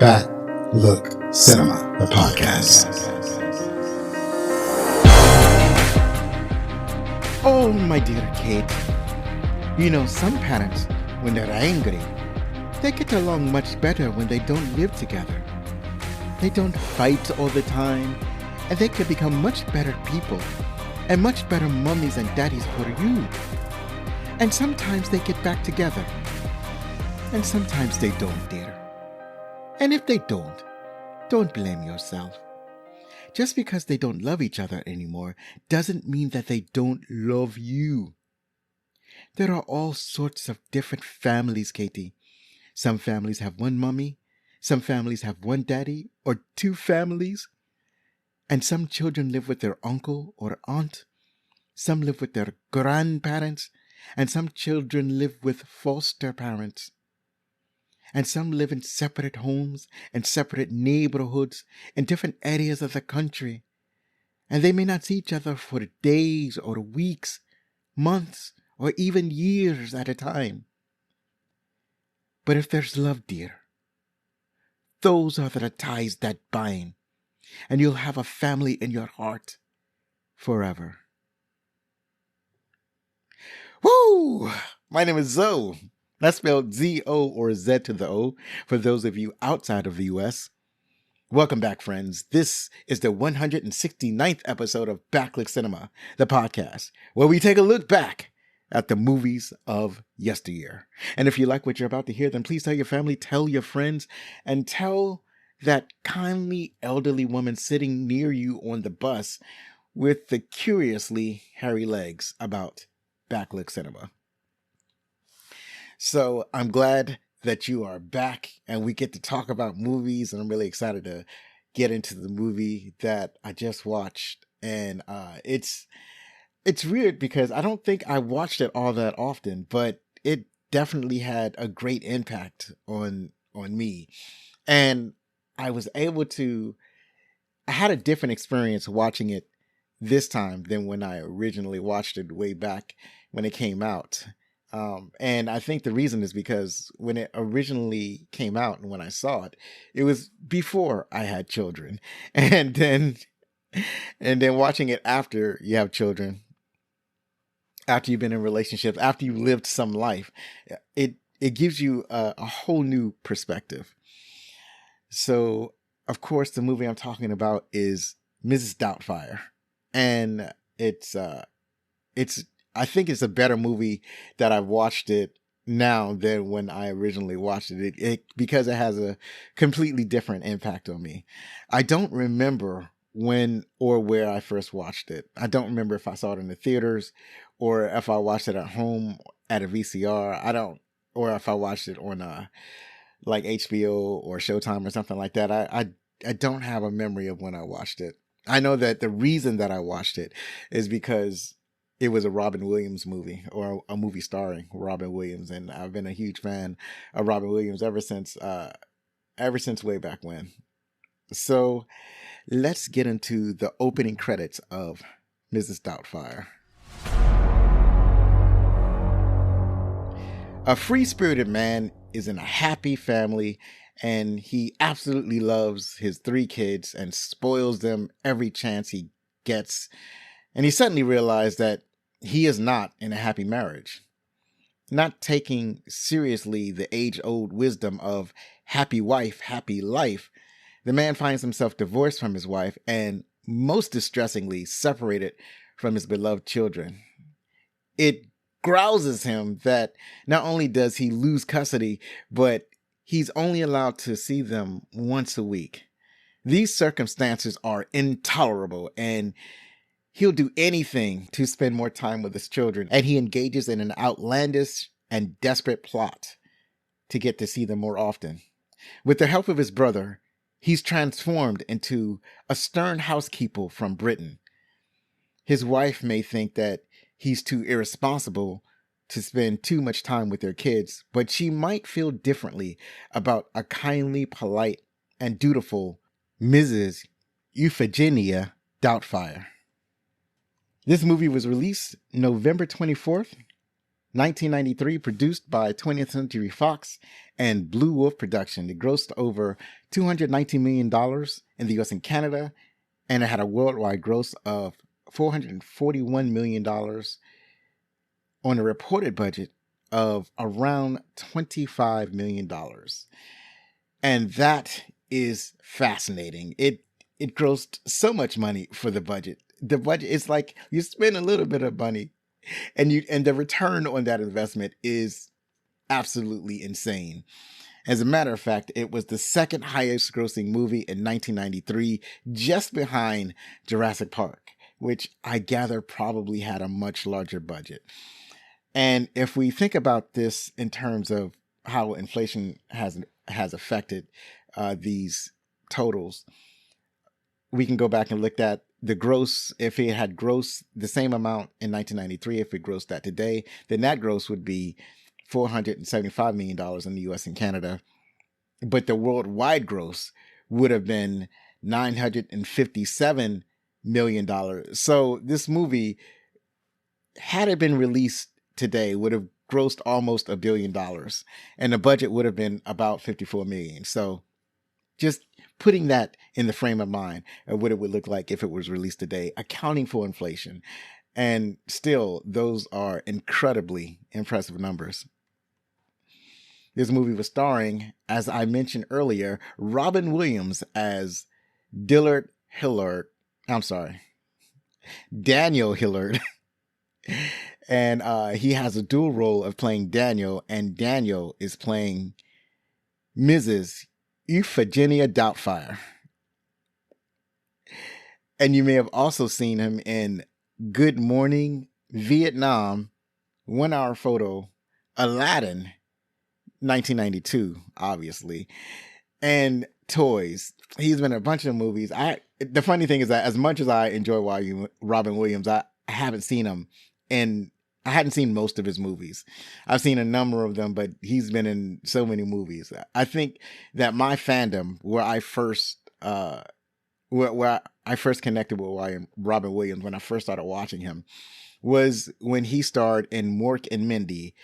Back Look Cinema, the podcast. Oh, my dear Kate. You know, some parents, when they're angry, they get along much better when they don't live together. They don't fight all the time, and they can become much better people and much better mummies and daddies for you. And sometimes they get back together. And sometimes they don't, dear. And if they don't blame yourself. Just because they don't love each other anymore doesn't mean that they don't love you. There are all sorts of different families, Katie. Some families have one mummy, some families have one daddy, or two families. And some children live with their uncle or aunt. Some live with their grandparents, and some children live with foster parents. And some live in separate homes and separate neighborhoods in different areas of the country. And they may not see each other for days or weeks, months, or even years at a time. But if there's love, dear, those are the ties that bind, and you'll have a family in your heart forever. Woo! My name is Zoe. That's spelled Z-O or Z to the O for those of you outside of the U.S. Welcome back, friends. This is the 169th episode of Backlook Cinema, the podcast, where we take a look back at the movies of yesteryear. And if you like what you're about to hear, then please tell your family, tell your friends, and tell that kindly elderly woman sitting near you on the bus with the curiously hairy legs about Backlook Cinema. So I'm glad that you are back and we get to talk about movies, and I'm really excited to get into the movie that I just watched. And it's weird because I don't think I watched it all that often, but it definitely had a great impact on me. And I had a different experience watching it this time than when I originally watched it way back when it came out. And I think the reason is because when it originally came out and when I saw it, it was before I had children. And then watching it after you have children, after you've been in relationships, after you lived some life, it gives you a whole new perspective. So, of course, the movie I'm talking about is Mrs. Doubtfire. And I think it's a better movie that I've watched it now than when I originally watched it. Because it has a completely different impact on me. I don't remember when or where I first watched it. I don't remember if I saw it in the theaters or if I watched it at home at a VCR. Or if I watched it on like HBO or Showtime or something like that. I don't have a memory of when I watched it. I know that the reason that I watched it is because it was a Robin Williams movie, or a movie starring Robin Williams, and I've been a huge fan of Robin Williams ever since way back when. So let's get into the opening credits of Mrs. Doubtfire. A free-spirited man is in a happy family, and he absolutely loves his 3 kids and spoils them every chance he gets. And he suddenly realized that he is not in a happy marriage. Not taking seriously the age-old wisdom of happy wife, happy life, the man finds himself divorced from his wife and, most distressingly, separated from his beloved children. It grouses him that not only does he lose custody, but he's only allowed to see them once a week. These circumstances are intolerable, and he'll do anything to spend more time with his children, and he engages in an outlandish and desperate plot to get to see them more often. With the help of his brother, he's transformed into a stern housekeeper from Britain. His wife may think that he's too irresponsible to spend too much time with their kids, but she might feel differently about a kindly, polite, and dutiful Mrs. Euphigenia Doubtfire. This movie was released November 24th, 1993, produced by 20th Century Fox and Blue Wolf Production. It grossed over $219 million in the US and Canada, and it had a worldwide gross of $441 million on a reported budget of around $25 million. And that is fascinating. It grossed so much money for the budget. The budget is like you spend a little bit of money and the return on that investment is absolutely insane. As a matter of fact, it was the second highest grossing movie in 1993, just behind Jurassic Park, which I gather probably had a much larger budget. And if we think about this in terms of how inflation has affected these totals, we can go back and look at the gross. If it had grossed the same amount in 1993, if it grossed that today, then that gross would be $475 million in the US and Canada. But the worldwide gross would have been $957 million. So this movie, had it been released today, would have grossed almost $1 billion. And the budget would have been about $54 million. So just putting that in the frame of mind of what it would look like if it was released today, accounting for inflation. And still, those are incredibly impressive numbers. This movie was starring, as I mentioned earlier, Robin Williams as Daniel Hillard. And he has a dual role of playing Daniel, and Daniel is playing Mrs. Euphigenia Doubtfire. And you may have also seen him in Good Morning Vietnam, 1 Hour Photo, Aladdin, 1992, obviously, and Toys. He's been in a bunch of movies. The funny thing is that as much as I enjoy Robin Williams, I haven't seen him, and I hadn't seen most of his movies. I've seen a number of them, but he's been in so many movies. I think that my fandom, where I first connected with Robin Williams when I first started watching him, was when he starred in Mork and Mindy,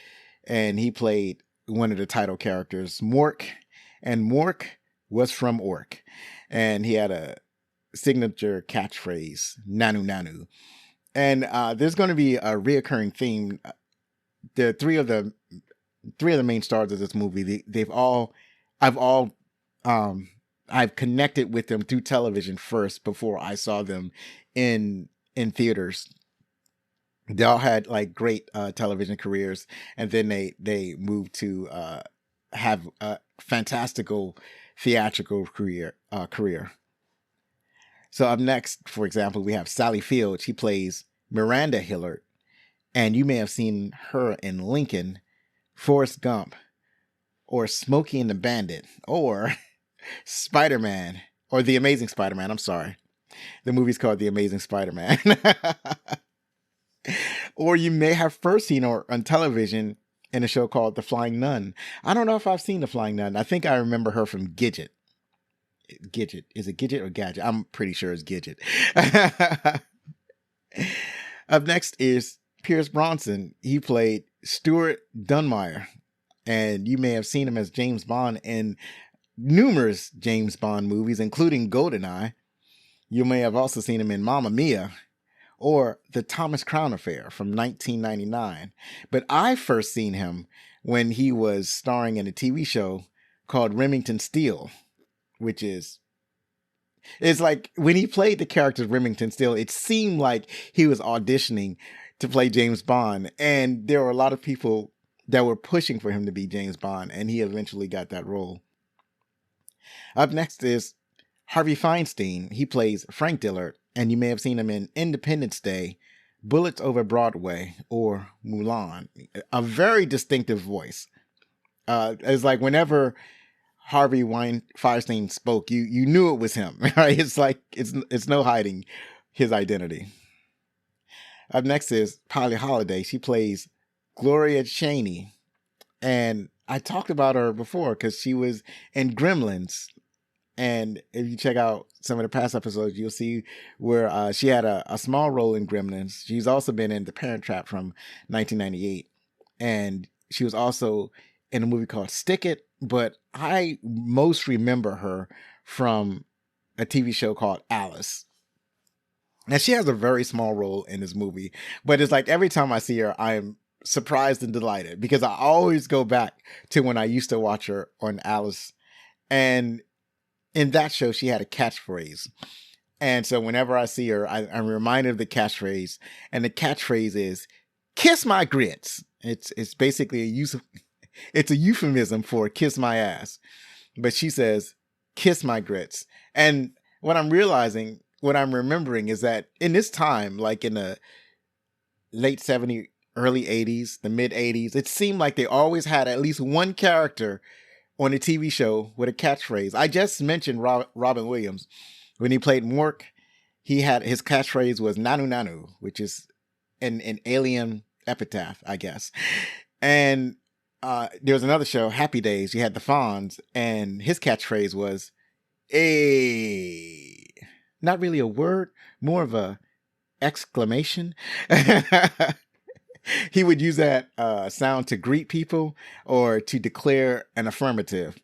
and he played one of the title characters, Mork, and Mork was from Ork, and he had a signature catchphrase, Nanu Nanu. And there's going to be a reoccurring theme. The three of the main stars of this movie, I've connected with them through television first before I saw them in theaters. They all had like great television careers, and then they moved to have a fantastical theatrical career. So up next, for example, we have Sally Field. She plays Miranda Hillard, and you may have seen her in Lincoln, Forrest Gump, or Smokey and the Bandit, or Spider-Man, or The Amazing Spider-Man. I'm sorry. The movie's called The Amazing Spider-Man. Or you may have first seen her on television in a show called The Flying Nun. I don't know if I've seen The Flying Nun. I think I remember her from Gidget. Gidget. Is it Gidget or Gadget? I'm pretty sure it's Gidget. Up next is Pierce Bronson. He played Stuart Dunmire, and you may have seen him as James Bond in numerous James Bond movies, including GoldenEye. You may have also seen him in Mamma Mia or The Thomas Crown Affair from 1999. But I first seen him when he was starring in a TV show called Remington Steele, which is, it's like when he played the character Remington Steele, it seemed like he was auditioning to play James Bond. And there were a lot of people that were pushing for him to be James Bond, and he eventually got that role. Up next is Harvey Feinstein. He plays Frank Dillard, and you may have seen him in Independence Day, Bullets Over Broadway, or Mulan. A very distinctive voice. It's like whenever Harvey Feinstein spoke, you knew it was him, right? It's like it's no hiding his identity. Up next is Polly Holiday. She plays Gloria Cheney, and I talked about her before because she was in Gremlins. And if you check out some of the past episodes, you'll see where she had a small role in Gremlins. She's also been in The Parent Trap from 1998. and she was also in a movie called Stick It, but I most remember her from a TV show called Alice. Now, she has a very small role in this movie, but it's like every time I see her, I'm surprised and delighted because I always go back to when I used to watch her on Alice. And in that show, she had a catchphrase. And so whenever I see her, I'm reminded of the catchphrase. And the catchphrase is, "Kiss my grits." It's basically it's a euphemism for "kiss my ass." But she says, "Kiss my grits." And what I'm remembering is that in this time, like in the late 70s, early 80s, the mid 80s, it seemed like they always had at least one character on a TV show with a catchphrase. I just mentioned Robin Williams. When he played Mork, his catchphrase was "Nanu Nanu," which is an alien epitaph, I guess. And there was another show, Happy Days. You had the Fonz, and his catchphrase was "Hey." Not really a word, more of a exclamation. He would use that sound to greet people or to declare an affirmative.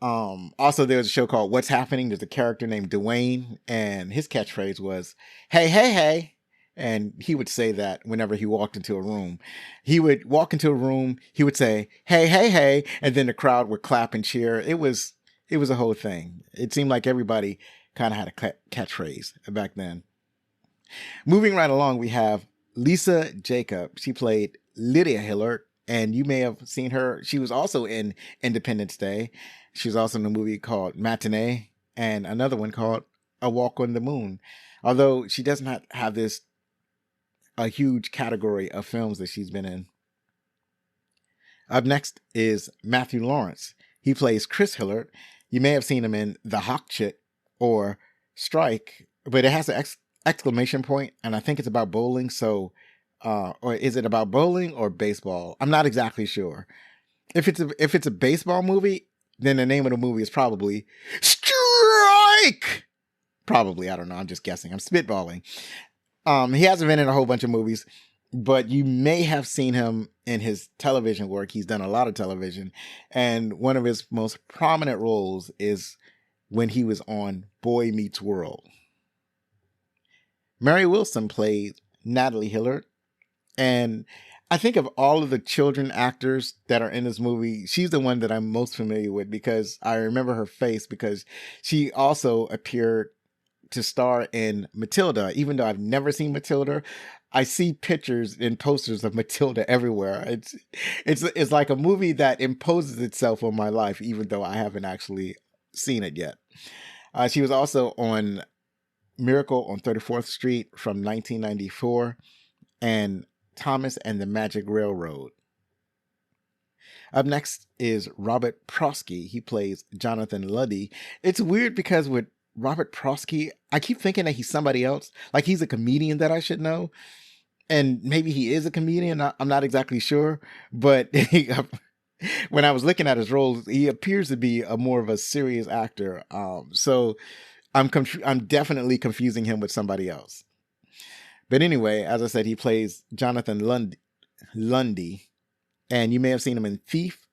Also, there was a show called What's Happening. There's a character named Dwayne, and his catchphrase was, "Hey, hey, hey." And he would say that whenever he walked into a room. He would walk into a room, he would say, "Hey, hey, hey," and then the crowd would clap and cheer. It was a whole thing. It seemed like everybody kind of had a catchphrase back then. Moving right along, we have Lisa Jacob. She played Lydia Hillard, and you may have seen her. She was also in Independence Day. She was also in a movie called Matinee and another one called A Walk on the Moon. Although she does not have a huge category of films that she's been in. Up next is Matthew Lawrence. He plays Chris Hillard. You may have seen him in The Hawk Chick or Strike, but it has an exclamation point, and I think it's about bowling. So, or is it about bowling or baseball? I'm not exactly sure. If it's a baseball movie, then the name of the movie is probably Strike. Probably, I don't know. I'm just guessing. I'm spitballing. He hasn't been in a whole bunch of movies, but you may have seen him in his television work. He's done a lot of television, and one of his most prominent roles is when he was on Boy Meets World. Mary Wilson played Natalie Hillard, and I think of all of the children actors that are in this movie, she's the one that I'm most familiar with because I remember her face because she also appeared to star in Matilda. Even though I've never seen Matilda, I see pictures and posters of Matilda everywhere. It's like a movie that imposes itself on my life, even though I haven't actually seen it yet. She was also on Miracle on 34th Street from 1994 and Thomas and the Magic Railroad. Up next is Robert Prosky. He plays Jonathan Luddy. It's weird because with Robert Prosky, I keep thinking that he's somebody else. Like he's a comedian that I should know. And maybe he is a comedian. I'm not exactly sure. But when I was looking at his roles, he appears to be more of a serious actor. So I'm definitely confusing him with somebody else. But anyway, as I said, he plays Jonathan Lundy. And you may have seen him in Thief,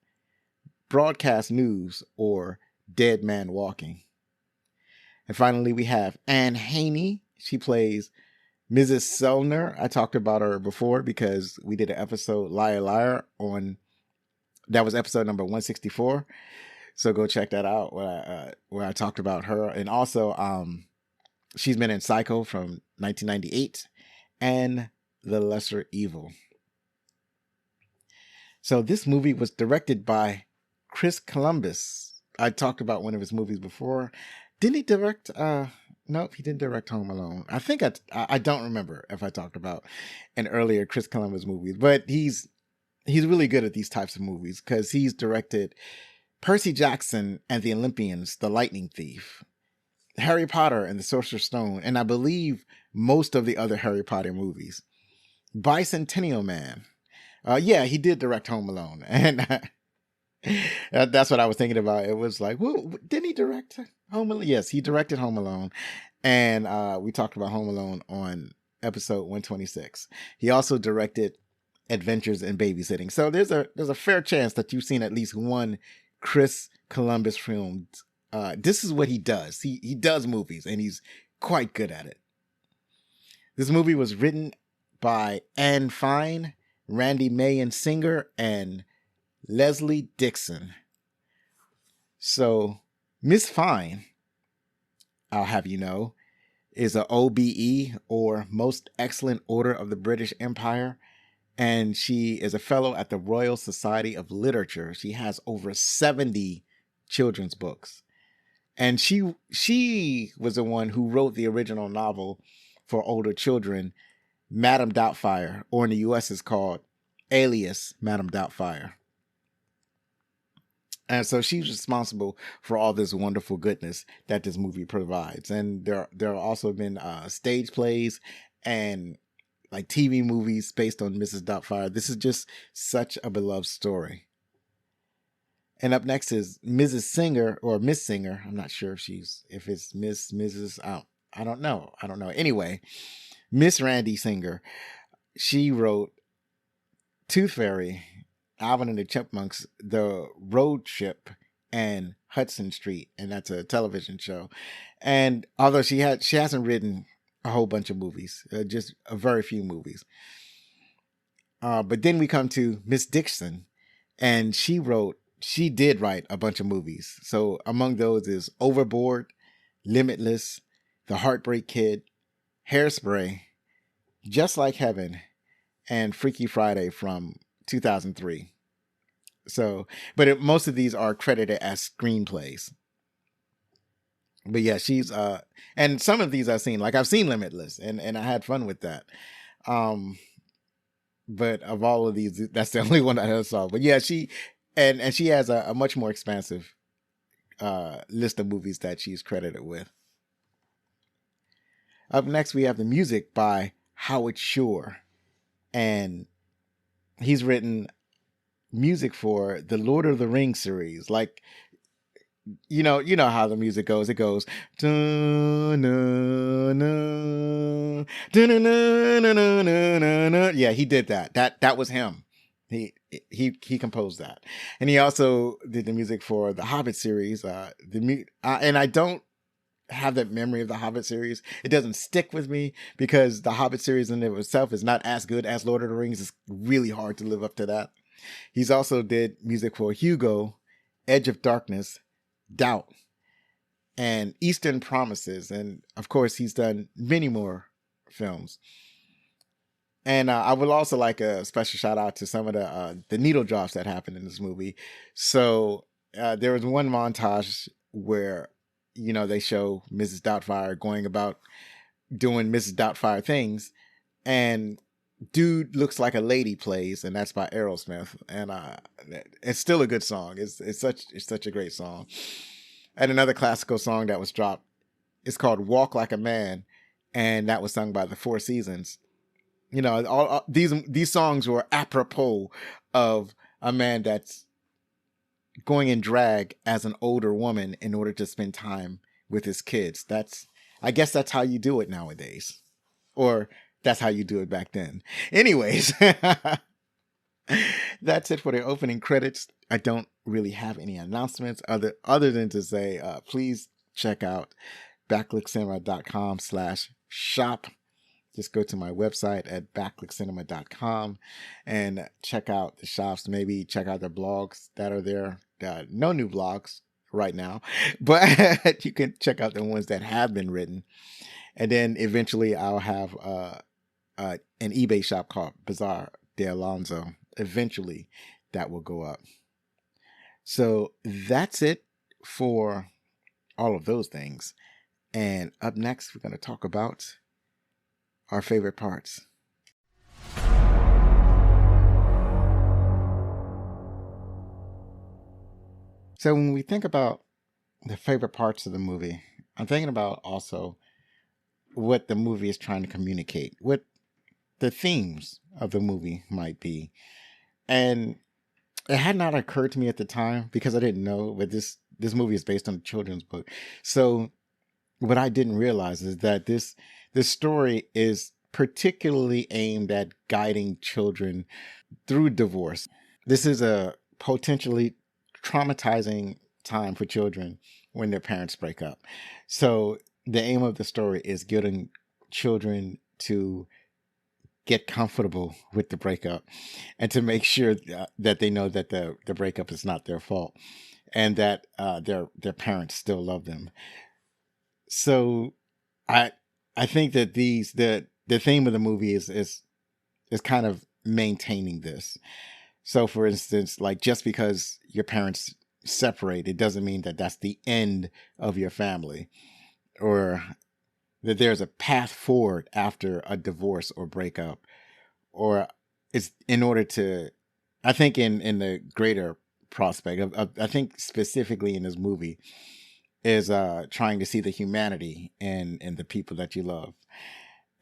Broadcast News, or Dead Man Walking. And finally, we have Anne Haney. She plays Mrs. Sellner. I talked about her before because we did an episode, Liar Liar, that was episode number 164. So go check that out where I talked about her. And also, she's been in Psycho from 1998 and The Lesser Evil. So this movie was directed by Chris Columbus. I talked about one of his movies before. Didn't he direct? Nope, he didn't direct Home Alone. I think I don't remember if I talked about an earlier Chris Columbus movie, but he's really good at these types of movies because he's directed Percy Jackson and the Olympians, The Lightning Thief, Harry Potter and the Sorcerer's Stone, and I believe most of the other Harry Potter movies. Bicentennial Man. Yeah, he did direct Home Alone, and that's what I was thinking about. It was like, well, didn't he direct Home Alone? Yes, he directed Home Alone, and we talked about Home Alone on episode 126. He also directed Adventures in Babysitting. So there's a fair chance that you've seen at least one Chris Columbus film. This is what he does. He does movies, and he's quite good at it. This movie was written by Anne Fine, Randy Mayen Singer, and Leslie Dixon. So Miss Fine, I'll have you know, is a OBE, or Most Excellent Order of the British Empire, and she is a fellow at the Royal Society of Literature. She has over 70 children's books, and she was the one who wrote the original novel for older children, Madame Doubtfire, or in the US is called Alias Madame Doubtfire. And so she's responsible for all this wonderful goodness that this movie provides. And there have also been stage plays and like TV movies based on Mrs. Doubtfire. This is just such a beloved story. And up next is Mrs. Singer, or Miss Singer. I'm not sure if it's Miss, Mrs. I don't know. Anyway, Miss Randy Singer, she wrote Tooth Fairy, Alvin and the Chipmunks, The Road Trip, and Hudson Street, and that's a television show. And although she hasn't written a whole bunch of movies, just a very few movies. But then we come to Miss Dixon, and she did write a bunch of movies. So among those is Overboard, Limitless, The Heartbreak Kid, Hairspray, Just Like Heaven, and Freaky Friday from 2003. So, but most of these are credited as screenplays. But yeah, she's and some of these I've seen. Like I've seen Limitless, and I had fun with that. But of all of these, that's the only one I saw. But yeah, she has a much more expansive list of movies that she's credited with. Up next, we have the music by Howard Shore, and he's written music for the Lord of the Rings series. Like, you know how the music goes. It goes, yeah, he did that. That was him. He composed that, and he also did the music for the Hobbit series. And I don't have that memory of the Hobbit series. It doesn't stick with me because the Hobbit series in of itself is not as good as Lord of the Rings. It's really hard to live up to that. He's also did music for Hugo, Edge of Darkness, Doubt, and Eastern Promises, and of course he's done many more films. And I would also like a special shout out to some of the needle drops that happened in this movie. So there was one montage where they show Mrs. Doubtfire going about doing Mrs. Doubtfire things, and Dude Looks Like a Lady plays, and that's by Aerosmith, and it's still a good song. It's such a great song. And another classical song that was dropped is called Walk Like a Man, and that was sung by the Four Seasons. All these songs were apropos of a man that's going in drag as an older woman in order to spend time with his kids. I guess that's how you do it nowadays, or that's how you do it back then. Anyways, that's it for the opening credits. I don't really have any announcements other than to say, please check out backlookcinema.com/shop. Just go to my website at backlookcinema.com and check out the shops. Maybe check out the blogs that are there. No new blogs right now, but you can check out the ones that have been written. And then eventually I'll have an eBay shop called Bazaar de Alonso. Eventually that will go up. So that's it for all of those things. And up next, we're going to talk about our favorite parts. So when we think about the favorite parts of the movie, I'm thinking about also what the movie is trying to communicate, what the themes of the movie might be. And it had not occurred to me at the time because I didn't know, but this movie is based on a children's book. So what I didn't realize is that this story is particularly aimed at guiding children through divorce. This is a potentially traumatizing time for children when their parents break up. So the aim of the story is getting children to get comfortable with the breakup and to make sure that they know that the breakup is not their fault and that their parents still love them. So I think that the theme of the movie is kind of maintaining this. So for instance, like just because your parents separate, it doesn't mean that that's the end of your family, or that there's a path forward after a divorce or breakup, or it's in order to, I think in the greater prospect of I think specifically in this movie is trying to see the humanity in the people that you love.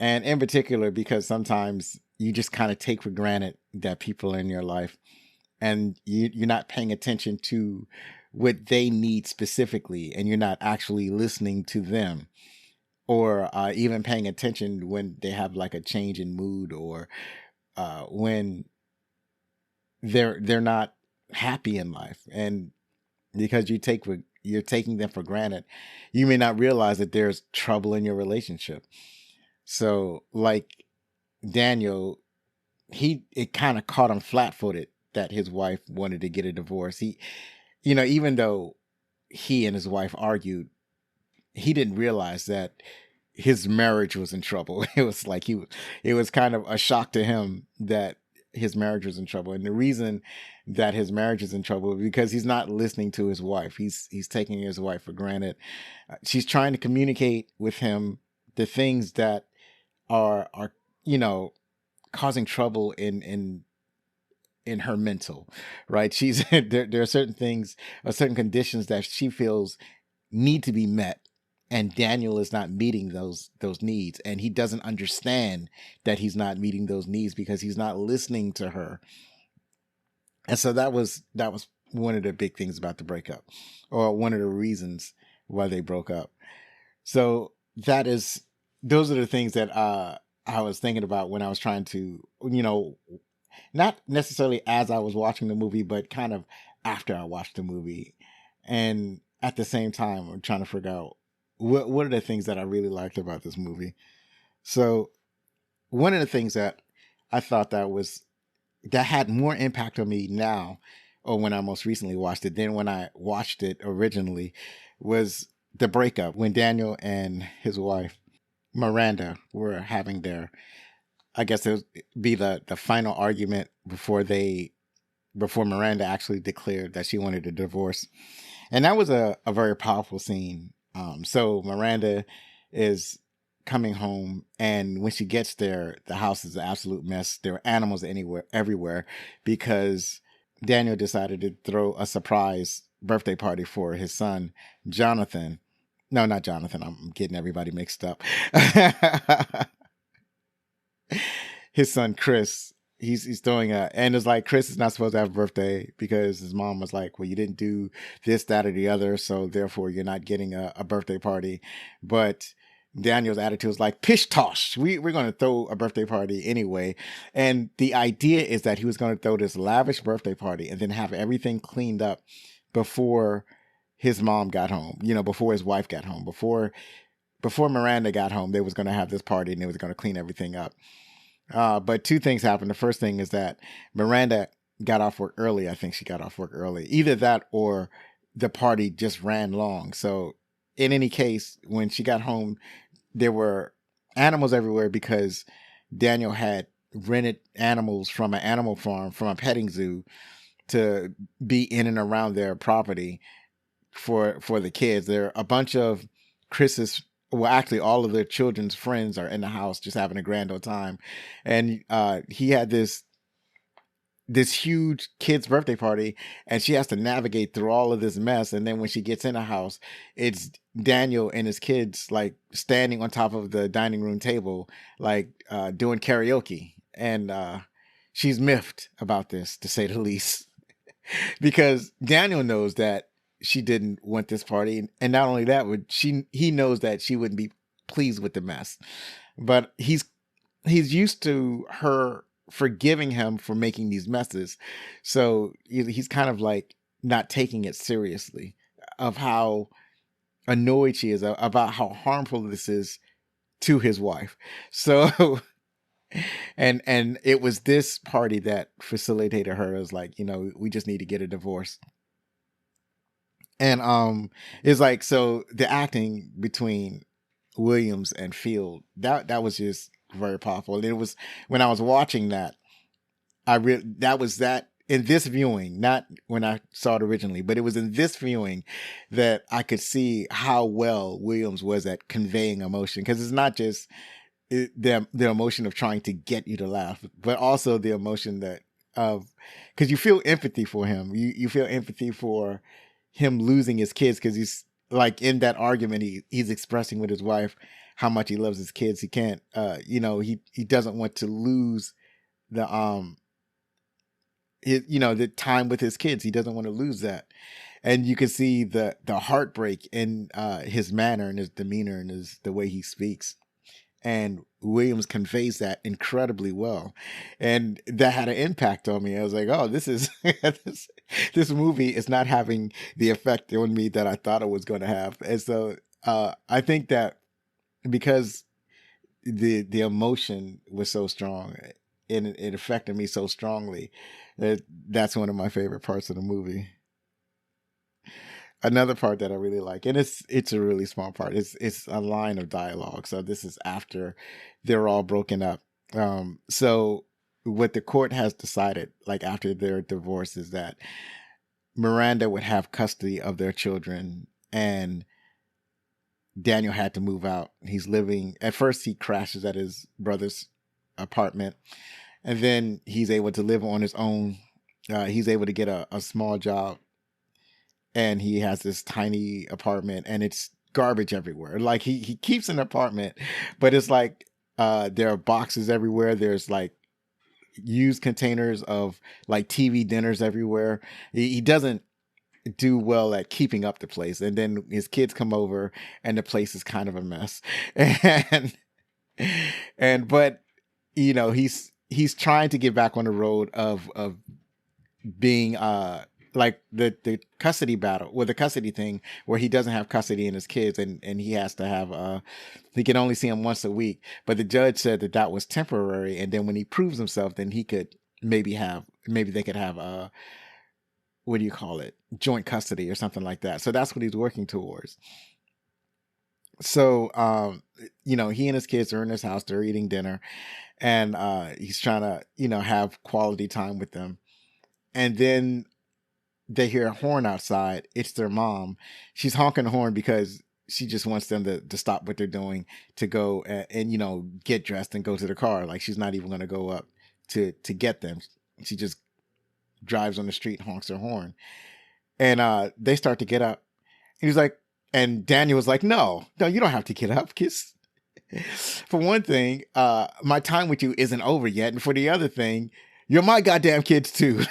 And in particular, because sometimes you just kind of take for granted that people are in your life and you're not paying attention to what they need specifically, and you're not actually listening to them, or even paying attention when they have like a change in mood, or when they're not happy in life. And because you're taking them for granted, you may not realize that there's trouble in your relationship. So like Daniel, it kind of caught him flat-footed that his wife wanted to get a divorce. Even though he and his wife argued, he didn't realize that his marriage was in trouble. It was like it was kind of a shock to him that his marriage was in trouble. And the reason that his marriage is in trouble is because he's not listening to his wife. He's taking his wife for granted. She's trying to communicate with him the things that are causing trouble in her mental, right? She's there are certain things or certain conditions that she feels need to be met, and Daniel is not meeting those needs, and he doesn't understand that he's not meeting those needs because he's not listening to her. And so that was one of the big things about the breakup, or one of the reasons why they broke up. So those are the things that I was thinking about when I was trying to, not necessarily as I was watching the movie, but kind of after I watched the movie. And at the same time, I'm trying to figure out what are the things that I really liked about this movie. So one of the things that I thought that had more impact on me now, or when I most recently watched it, than when I watched it originally, was the breakup when Daniel and his wife Miranda were having their, I guess it would be the final argument before Miranda actually declared that she wanted a divorce. And that was a very powerful scene. So Miranda is coming home, and when she gets there, the house is an absolute mess. There are animals everywhere, because Daniel decided to throw a surprise birthday party for his son, Jonathan. No, not Jonathan. I'm getting everybody mixed up. His son, Chris, he's throwing and it's like, Chris is not supposed to have a birthday because his mom was like, well, you didn't do this, that, or the other, so therefore you're not getting a birthday party. But Daniel's attitude was like, pish tosh, we're going to throw a birthday party anyway. And the idea is that he was going to throw this lavish birthday party and then have everything cleaned up before his mom got home, before his wife got home, before Miranda got home. They was going to have this party and they was going to clean everything up. But two things happened. The first thing is that Miranda got off work early. I think she got off work early. Either that or the party just ran long. So in any case, when she got home, there were animals everywhere because Daniel had rented animals from an animal farm, from a petting zoo, to be in and around their property for the kids. There are a bunch of Chris's, well, actually all of their children's friends are in the house just having a grand old time. And he had this huge kid's birthday party, and she has to navigate through all of this mess. And then when she gets in the house, it's Daniel and his kids like standing on top of the dining room table, like doing karaoke. And she's miffed about this, to say the least, because Daniel knows that she didn't want this party. And not only that, he knows that she wouldn't be pleased with the mess, but he's he's used to her forgiving him for making these messes. So he's kind of like not taking it seriously of how annoyed she is about how harmful this is to his wife. So and it was this party that facilitated her as like, we just need to get a divorce. And it's like, so the acting between Williams and Field, that was just very powerful. And it was when I was watching that, that was that in this viewing, not when I saw it originally, but it was in this viewing that I could see how well Williams was at conveying emotion. Because it's not just the emotion of trying to get you to laugh, but also the emotion that of, because you feel empathy for him. You feel empathy for him losing his kids, because he's like in that argument he's expressing with his wife how much he loves his kids. He can't he doesn't want to lose the the time with his kids. He doesn't want to lose that. And you can see the heartbreak in his manner and his demeanor and the way he speaks. And Williams conveys that incredibly well. And that had an impact on me. I was like, oh, this is this movie is not having the effect on me that I thought it was going to have. And so I think that because the emotion was so strong and it affected me so strongly, that's one of my favorite parts of the movie. Another part that I really like, and it's a really small part, it's a line of dialogue. So this is after they're all broken up. So what the court has decided, like after their divorce, is that Miranda would have custody of their children, and Daniel had to move out. He's living, at first he crashes at his brother's apartment, and then he's able to live on his own. He's able to get a small job, and he has this tiny apartment, and it's garbage everywhere. Like he keeps an apartment, but it's like there are boxes everywhere. There's like used containers of like TV dinners everywhere. He doesn't do well at keeping up the place. And then his kids come over and the place is kind of a mess. But he's trying to get back on the road of being like the custody battle, or the custody thing, where he doesn't have custody in his kids, and he has to have he can only see him once a week. But the judge said that was temporary, and then when he proves himself, then he could maybe they could have what do you call it, joint custody or something like that. So that's what he's working towards. So he and his kids are in his house, they're eating dinner, and he's trying to have quality time with them. And then they hear a horn outside. It's their mom. She's honking the horn because she just wants them to stop what they're doing, to go and get dressed and go to the car. Like, she's not even going to go up to get them. She just drives on the street, honks her horn. And they start to get up. He's like, and Daniel was like, no, you don't have to get up, kiss. For one thing, my time with you isn't over yet. And for the other thing, you're my goddamn kids too.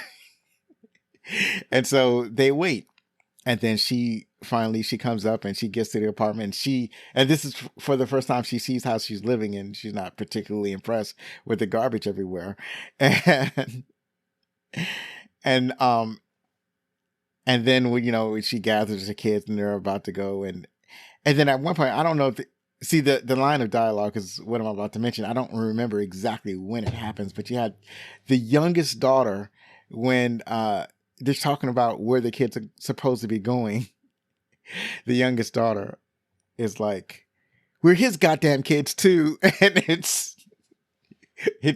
And so they wait. And then she comes up and she gets to the apartment, and this is for the first time she sees how she's living, and she's not particularly impressed with the garbage everywhere. And then when she gathers her kids and they're about to go, and then at one point, I don't know if the line of dialogue is what I'm about to mention. I don't remember exactly when it happens, but you had the youngest daughter, when they're talking about where the kids are supposed to be going. The youngest daughter is like, we're his goddamn kids too. And it's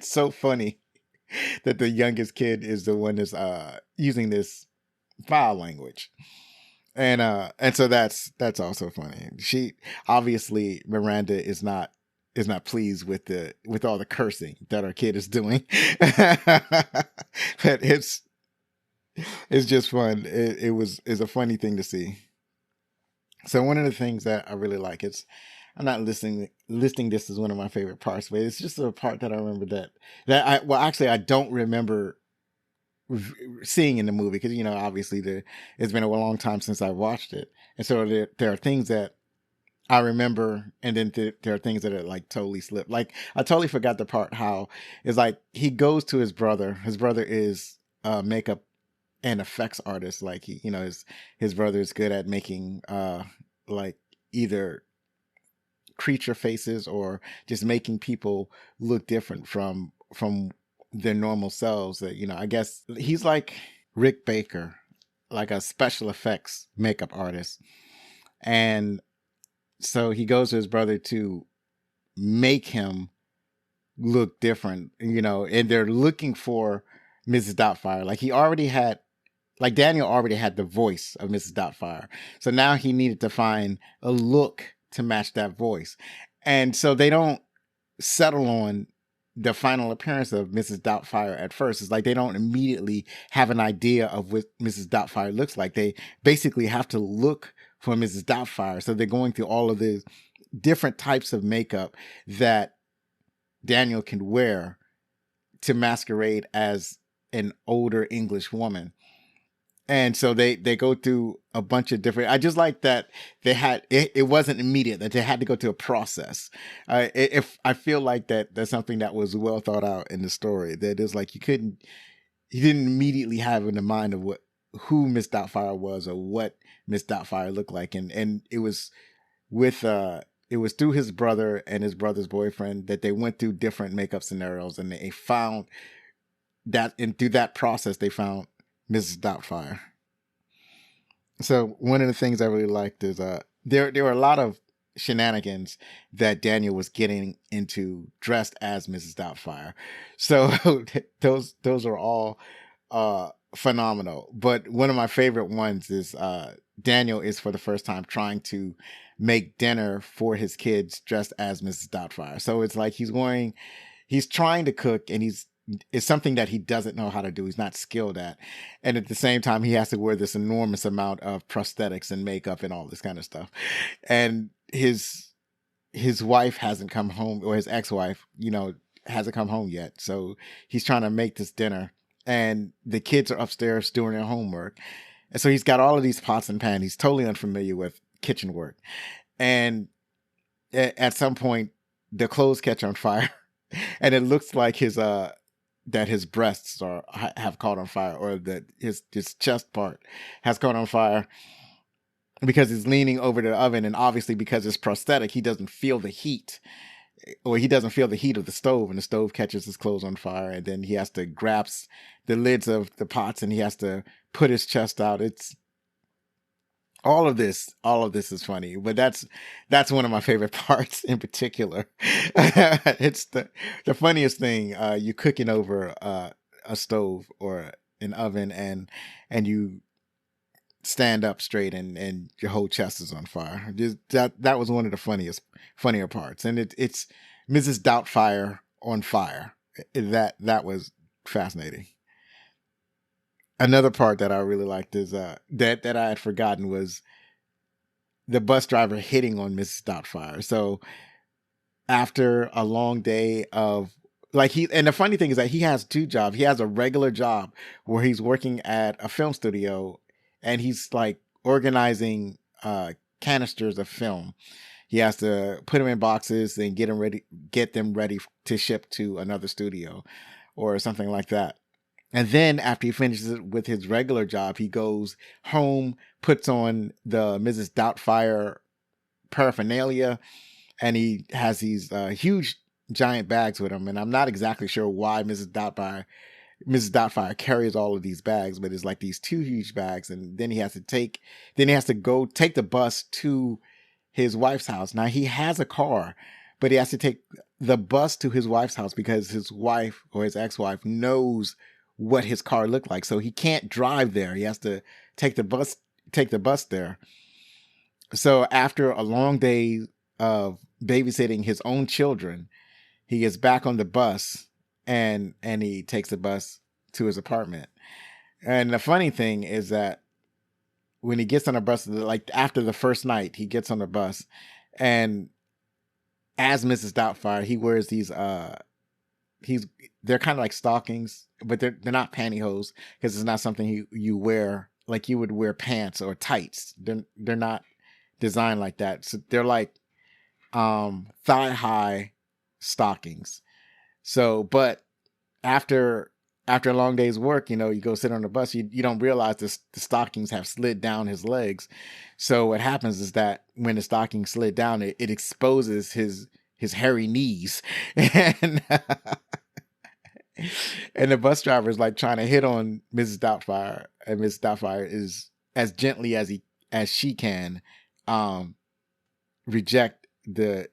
so funny that the youngest kid is the one that's using this foul language. And so that's also funny. She obviously, Miranda is not pleased with all the cursing that our kid is doing. But it's just fun. It's a funny thing to see. So one of the things that I really like, I'm not listing this as one of my favorite parts, but it's just a part that I remember I don't remember seeing in the movie, because obviously it's been a long time since I watched it, and so there are things that I remember, and then there are things that are like totally slipped. Like I totally forgot the part how it's like he goes to his brother. His brother is makeup and effects artist. Like his brother is good at making like either creature faces or just making people look different from their normal selves. That I guess he's like Rick Baker, like a special effects makeup artist, and so he goes to his brother to make him look different, and they're looking for Mrs. Doubtfire. Like he already had, like Daniel already had the voice of Mrs. Doubtfire. So now he needed to find a look to match that voice. And so they don't settle on the final appearance of Mrs. Doubtfire at first. It's like they don't immediately have an idea of what Mrs. Doubtfire looks like. They basically have to look for Mrs. Doubtfire. So they're going through all of the different types of makeup that Daniel can wear to masquerade as an older English woman. And so they go through a bunch of different. I just like that they had it wasn't immediate, that they had to go through a process. If I feel like that's something that was well thought out in the story. That is like you didn't immediately have in the mind of who Miss Doubtfire was or what Miss Doubtfire looked like, and it was with it was through his brother and his brother's boyfriend that they went through different makeup scenarios, and they found that, and through that process they found Mrs. Doubtfire. So one of the things I really liked is there were a lot of shenanigans that Daniel was getting into dressed as Mrs. Doubtfire. So those are all phenomenal. But one of my favorite ones is Daniel is for the first time trying to make dinner for his kids dressed as Mrs. Doubtfire. So it's like he's trying to cook, and it's something that he doesn't know how to do. He's not skilled at. And at the same time, he has to wear this enormous amount of prosthetics and makeup and all this kind of stuff. And his wife hasn't come home, or his ex-wife, hasn't come home yet. So he's trying to make this dinner, and the kids are upstairs doing their homework. And so he's got all of these pots and pans. He's totally unfamiliar with kitchen work. And at some point, the clothes catch on fire, and it looks like that his breasts have caught on fire, or that his chest part has caught on fire because he's leaning over the oven. And obviously because it's prosthetic, he doesn't feel the heat, or he doesn't feel the heat of the stove, and the stove catches his clothes on fire. And then he has to grasp the lids of the pots, and he has to put his chest out. It's all of this is funny, but that's one of my favorite parts in particular. It's the funniest thing. You cooking over a stove or an oven, and you stand up straight, and your whole chest is on fire. Just that was one of the funnier parts, and it's Mrs. Doubtfire on fire. That was fascinating. Another part that I really liked is that I had forgotten was the bus driver hitting on Mrs. Doubtfire. So after a long day of and the funny thing is that he has two jobs. He has a regular job where he's working at a film studio, and he's like organizing canisters of film. He has to put them in boxes and get them ready to ship to another studio or something like that. And then after he finishes with his regular job, he goes home, puts on the Mrs. Doubtfire paraphernalia, and he has these huge giant bags with him. And I'm not exactly sure why Mrs. Doubtfire carries all of these bags, but it's like these two huge bags. And then he has to go take the bus to his wife's house. Now he has a car, but he has to take the bus to his wife's house because his wife, or his ex-wife, knows what his car looked like. So he can't drive there. He has to take the bus there. So after a long day of babysitting his own children, he gets back on the bus, and he takes the bus to his apartment. And the funny thing is that when he gets on the bus, like after the first night, he gets on the bus, and as Mrs. Doubtfire, he wears these they're kind of like stockings, but they're not pantyhose, because it's not something you wear like you would wear pants or tights. They're designed like that. So they're like thigh high stockings. So, but after a long day's work, you go sit on the bus, you don't realize the stockings have slid down his legs. So what happens is that when the stockings slid down, it exposes his hairy knees. And and the bus driver is like trying to hit on Mrs. Doubtfire, and Mrs. Doubtfire is as gently as she can reject the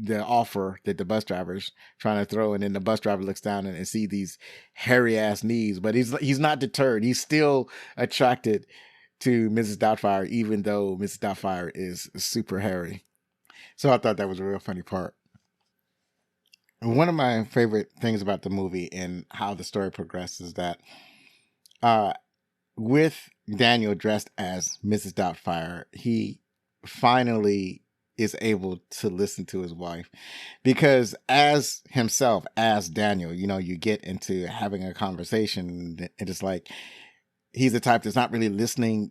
offer that the bus driver's trying to throw, and then the bus driver looks down and see these hairy ass knees, but he's not deterred. He's still attracted to Mrs. Doubtfire, even though Mrs. Doubtfire is super hairy. So I thought that was a real funny part. One of my favorite things about the movie and how the story progresses is that with Daniel dressed as Mrs. Doubtfire, he finally is able to listen to his wife, because as himself, as Daniel, you get into having a conversation and it's like, he's the type that's not really listening.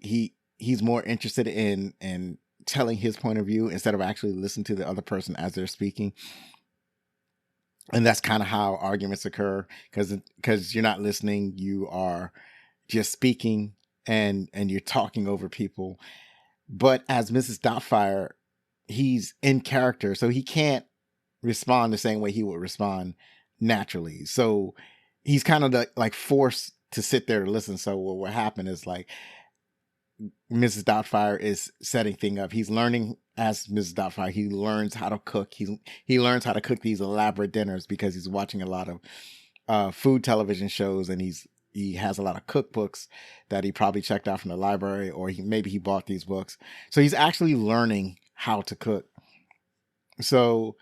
He's more interested in telling his point of view instead of actually listening to the other person as they're speaking. And that's kind of how arguments occur, because you're not listening, you are just speaking and you're talking over people. But as Mrs. Doubtfire, he's in character, so he can't respond the same way he would respond naturally. So he's kind of like forced to sit there to listen. So what happened is, like, Mrs. Doubtfire is setting things up. He's learning as Mrs. Doubtfire. He learns how to cook. He learns how to cook these elaborate dinners because he's watching a lot of food television shows, and he has a lot of cookbooks that he probably checked out from the library, or maybe he bought these books. So he's actually learning how to cook. So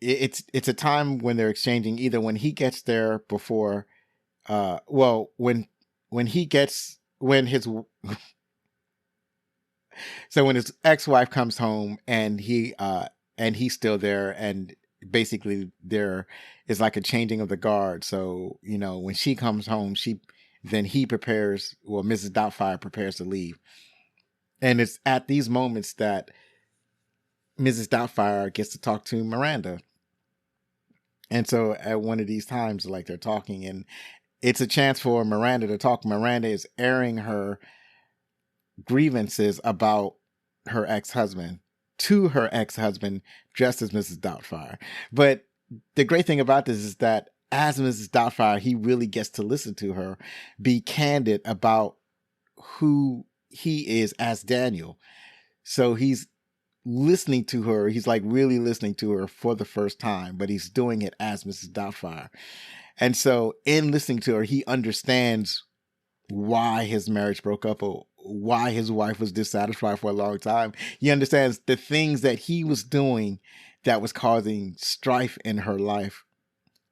it's a time when they're exchanging, either when he gets there before when his ex-wife comes home and he's still there, and basically there is like a changing of the guard. So when she comes home, Mrs. Doubtfire prepares to leave. And it's at these moments that Mrs. Doubtfire gets to talk to Miranda. And so at one of these times, like, they're talking, and it's a chance for Miranda to talk. Miranda is airing her grievances about her ex-husband to her ex-husband, just as Mrs. Doubtfire. But the great thing about this is that as Mrs. Doubtfire, he really gets to listen to her be candid about who he is as Daniel. So he's listening to her. He's like really listening to her for the first time, but he's doing it as Mrs. Doubtfire. And so in listening to her, he understands why his marriage broke up, or why his wife was dissatisfied for a long time. He understands the things that he was doing that was causing strife in her life,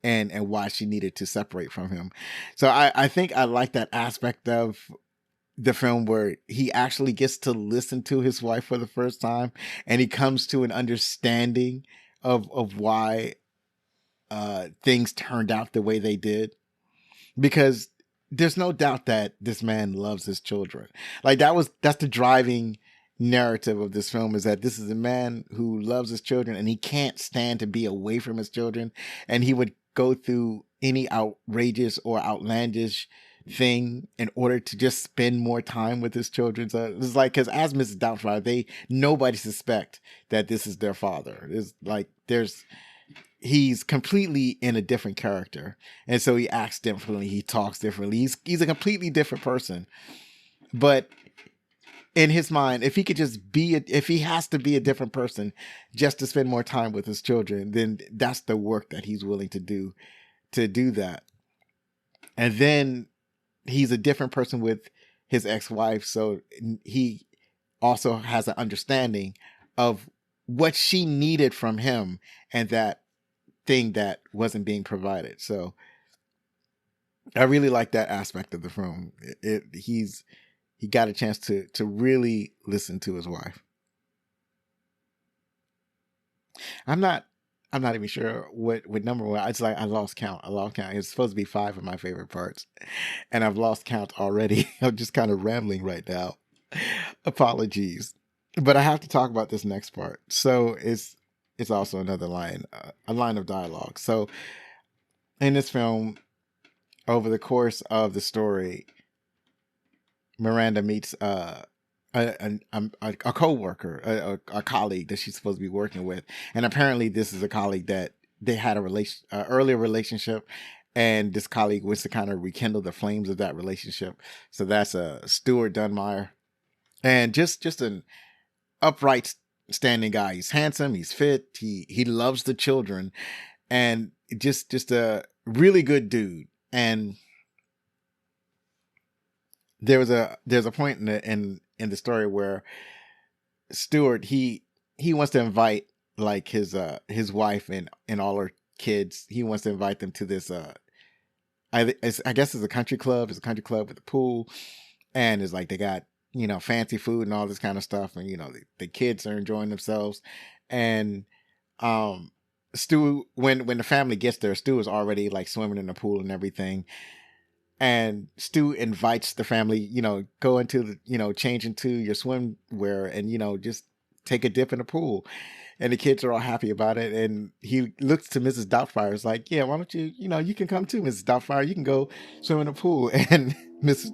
and why she needed to separate from him. So I think I like that aspect of the film, where he actually gets to listen to his wife for the first time, and he comes to an understanding of why things turned out the way they did. Because there's no doubt that this man loves his children. Like, that's the driving narrative of this film, is that this is a man who loves his children, and he can't stand to be away from his children, and he would go through any outrageous or outlandish thing in order to just spend more time with his children. So it's like, because as Mrs. Doubtfire, nobody suspect that this is their father. It's like he's completely in a different character, and so he acts differently, he talks differently, he's a completely different person. But in his mind, if he has to be a different person just to spend more time with his children, then that's the work that he's willing to do that. And then he's a different person with his ex-wife, so he also has an understanding of what she needed from him, and that thing that wasn't being provided. So I really like that aspect of the film. He got a chance to really listen to his wife. I'm not even sure what number was. It's like I lost count. It's supposed to be 5 of my favorite parts, and I've lost count already. I'm just kind of rambling right now. Apologies, but I have to talk about this next part. So it's also another line, a line of dialogue. So in this film, over the course of the story, Miranda meets a co-worker, a colleague that she's supposed to be working with, and apparently this is a colleague that they had a earlier relationship, and this colleague wants to kind of rekindle the flames of that relationship. So that's a Stuart Dunmire, and just an upright standing guy. He's handsome, he's fit, he loves the children, and just a really good dude. And there's a point in the story where Stuart he wants to invite like his wife and all her kids. He wants to invite them to this I guess it's a country club. It's a country club with a pool, and it's like they got fancy food and all this kind of stuff, and the kids are enjoying themselves. And Stu, when the family gets there, Stu is already like swimming in the pool and everything. And Stu invites the family, go into the, change into your swimwear and, just take a dip in the pool. And the kids are all happy about it. And he looks to Mrs. Doubtfire. It's like, yeah, why don't you, you can come too, Mrs. Doubtfire. You can go swim in the pool. And Mrs.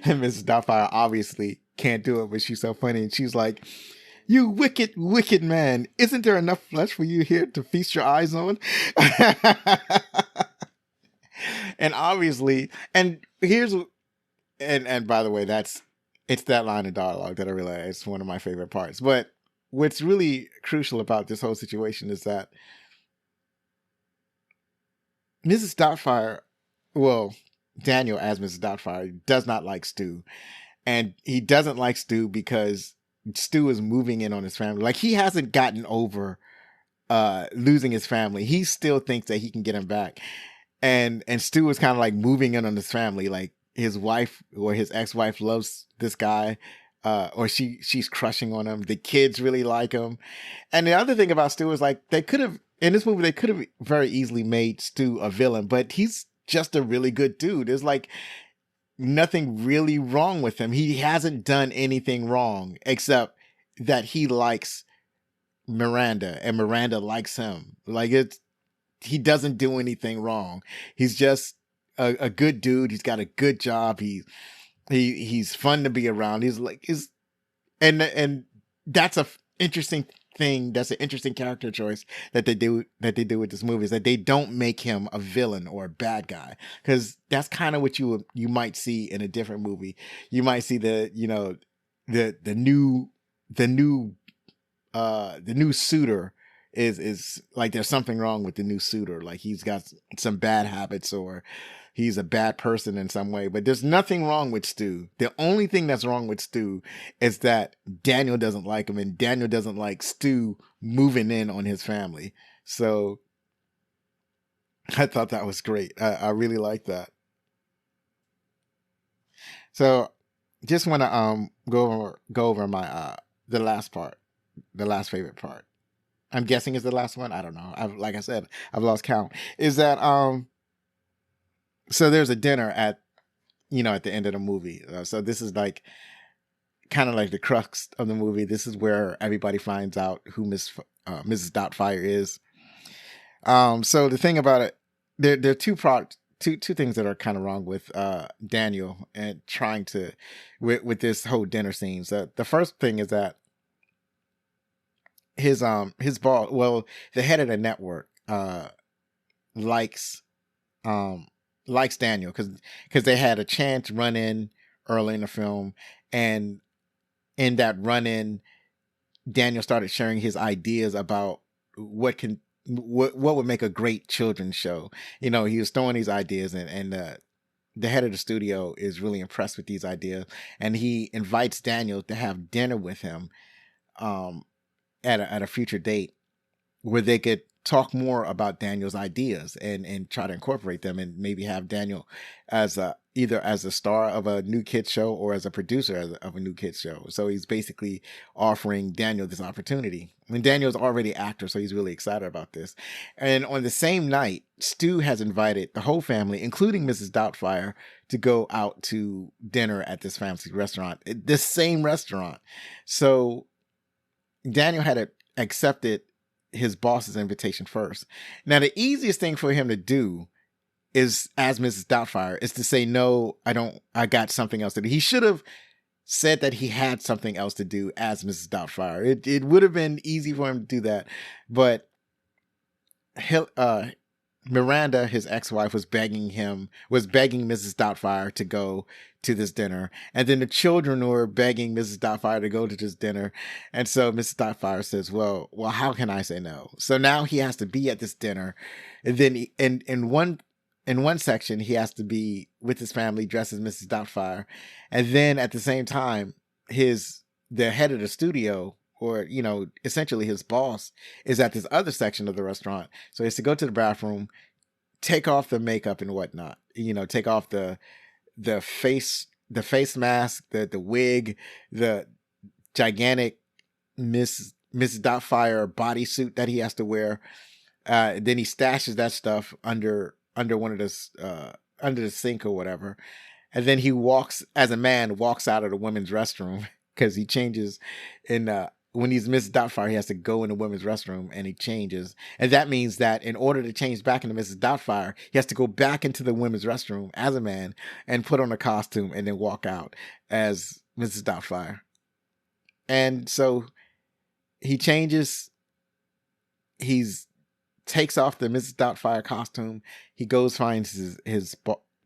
Doubtfire obviously can't do it, but she's so funny. And she's like, you wicked, wicked man. Isn't there enough flesh for you here to feast your eyes on? And obviously, and by the way, it's that line of dialogue that I realize it's one of my favorite parts. But what's really crucial about this whole situation is that Mrs. Doubtfire, well, Daniel as Mrs. Doubtfire does not like Stu. And he doesn't like Stu because Stu is moving in on his family. Like, he hasn't gotten over losing his family. He still thinks that he can get him back. And Stu is kind of like moving in on his family. Like, his wife or his ex-wife loves this guy, or she's crushing on him. The kids really like him. And the other thing about Stu is, like, in this movie, they could have very easily made Stu a villain, but he's just a really good dude. There's like nothing really wrong with him. He hasn't done anything wrong except that he likes Miranda and Miranda likes him. Like, he doesn't do anything wrong. He's just a good dude. He's got a good job. He's fun to be around. And that's a interesting thing. That's an interesting character choice that they do with this movie, is that they don't make him a villain or a bad guy, because that's kind of what you might see in a different movie. You might see the new suitor is like, there's something wrong with the new suitor. Like, he's got some bad habits, or he's a bad person in some way. But there's nothing wrong with Stu. The only thing that's wrong with Stu is that Daniel doesn't like him, and Daniel doesn't like Stu moving in on his family. So I thought that was great. I really like that. So just want to go over my the last favorite part. I'm guessing is the last one. I don't know. Like I said, I've lost count. Is that so there's a dinner at the end of the movie. So this is like kind of like the crux of the movie. This is where everybody finds out who Mrs. Doubtfire is. So the thing about it, there are two things that are kind of wrong with Daniel and trying to with this whole dinner scene. So the first thing is that his boss, well, the head of the network, likes Daniel because they had a chance run in early in the film, and in that run in, Daniel started sharing his ideas about what would make a great children's show. He was throwing these ideas, and the head of the studio is really impressed with these ideas, and he invites Daniel to have dinner with him at a future date. where they could talk more about Daniel's ideas and try to incorporate them, and maybe have Daniel as either as a star of a new kids show or as a producer of a new kids show. So he's basically offering Daniel this opportunity. And Daniel's already an actor, so he's really excited about this. And on the same night, Stu has invited the whole family, including Mrs. Doubtfire, to go out to dinner at this fancy restaurant, this same restaurant. So Daniel had accepted his boss's invitation first. Now, the easiest thing for him to do is, as Mrs. Doubtfire, is to say, no, I got something else to do. He should have said that he had something else to do as Mrs. Doubtfire. It would have been easy for him to do that. But Miranda, his ex-wife, was begging Mrs. Doubtfire to go to this dinner. And then the children were begging Mrs. Doubtfire to go to this dinner. And so Mrs. Doubtfire says, well, how can I say no? So now he has to be at this dinner. And then in one section, he has to be with his family dressed as Mrs. Doubtfire. And then at the same time, the head of the studio, or, essentially his boss, is at this other section of the restaurant. So he has to go to the bathroom, take off the makeup and whatnot, take off the face mask, the wig, the gigantic Mrs. Doubtfire bodysuit that he has to wear. Then he stashes that stuff under one of under the sink or whatever. And then he walks out of the women's restroom, because he changes when he's Mrs. Doubtfire, he has to go in the women's restroom and he changes. And that means that in order to change back into Mrs. Doubtfire, he has to go back into the women's restroom as a man and put on a costume and then walk out as Mrs. Doubtfire. And so he changes. Takes off the Mrs. Doubtfire costume. He finds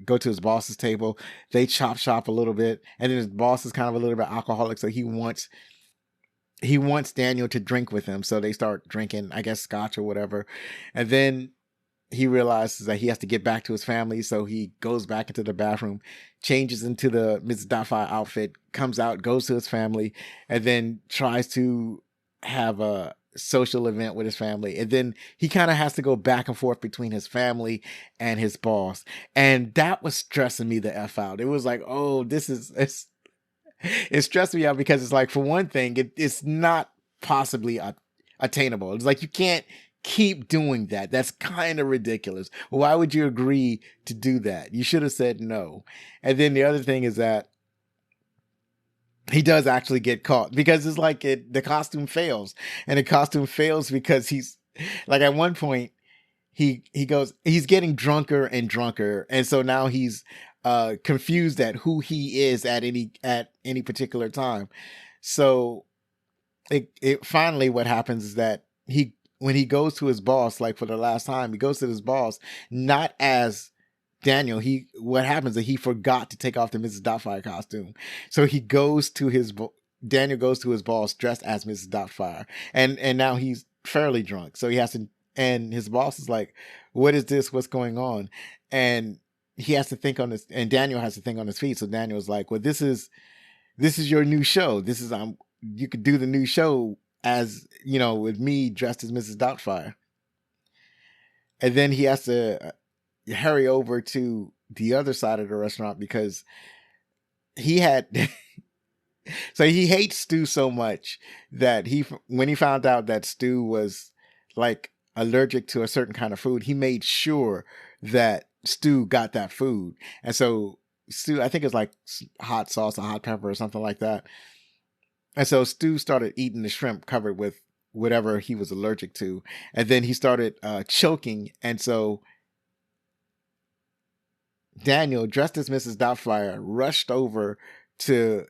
go to his boss's table. They chop shop a little bit. And then his boss is kind of a little bit alcoholic. So he wants Daniel to drink with him. So they start drinking, I guess, scotch or whatever. And then he realizes that he has to get back to his family. So he goes back into the bathroom, changes into the Mrs. Doubtfire outfit, comes out, goes to his family, and then tries to have a social event with his family. And then he kind of has to go back and forth between his family and his boss. And that was stressing me the F out. It was like, oh, it stressed me out, because it's like, for one thing, it's not possibly attainable. It's like, you can't keep doing that. That's kind of ridiculous. Why would you agree to do that? You should have said no. And then the other thing is that he does actually get caught, because it's like the costume fails. And the costume fails because he's like, at one point he's getting drunker and drunker. And so now he's confused at who he is at any particular time. So it finally, what happens is that when he goes to his boss, like for the last time, he goes to his boss, not as Daniel. What happens is he forgot to take off the Mrs. Doubtfire costume. So Daniel goes to his boss dressed as Mrs. Doubtfire. And now he's fairly drunk. So he has to, and his boss is like, what is this? What's going on? And he has to think on this, and Daniel has to think on his feet. So Daniel's like, well, this is your new show. This is, you could do the new show as, with me dressed as Mrs. Doubtfire. And then he has to hurry over to the other side of the restaurant, because he hates Stu so much that when he found out that Stu was like allergic to a certain kind of food, he made sure that Stu got that food. And so Stu, I think it's like hot sauce or hot pepper or something like that. And so Stu started eating the shrimp covered with whatever he was allergic to. And then he started choking. And so Daniel, dressed as Mrs. Doubtfire, rushed over to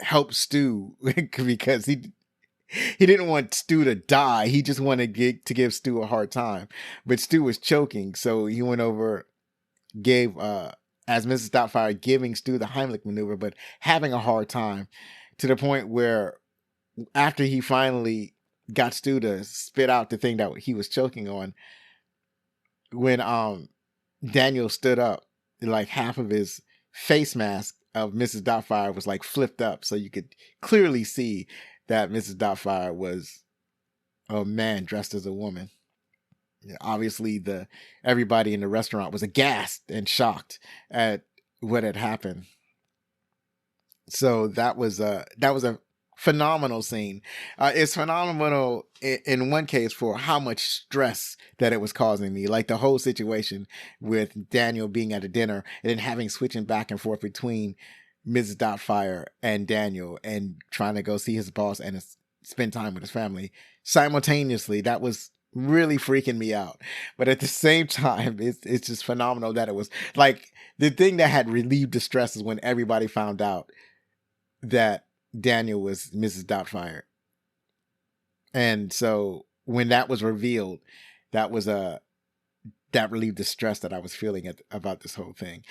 help Stu, because he didn't want Stu to die. He just wanted to give Stu a hard time. But Stu was choking. So he went over, as Mrs. Doubtfire, giving Stu the Heimlich maneuver, but having a hard time, to the point where after he finally got Stu to spit out the thing that he was choking on, when Daniel stood up, like half of his face mask of Mrs. Doubtfire was like flipped up, so you could clearly see that Mrs. Doubtfire was a man dressed as a woman. Obviously, everybody in the restaurant was aghast and shocked at what had happened. So that was a phenomenal scene. It's phenomenal in one case for how much stress that it was causing me. Like the whole situation with Daniel being at a dinner and then having switching back and forth between Mrs. Doubtfire and Daniel and trying to go see his boss and spend time with his family simultaneously. That was really freaking me out. But at the same time, it's just phenomenal that it was like the thing that had relieved the stress is when everybody found out that Daniel was Mrs. Doubtfire. And so when that was revealed, that relieved the stress that I was feeling about this whole thing.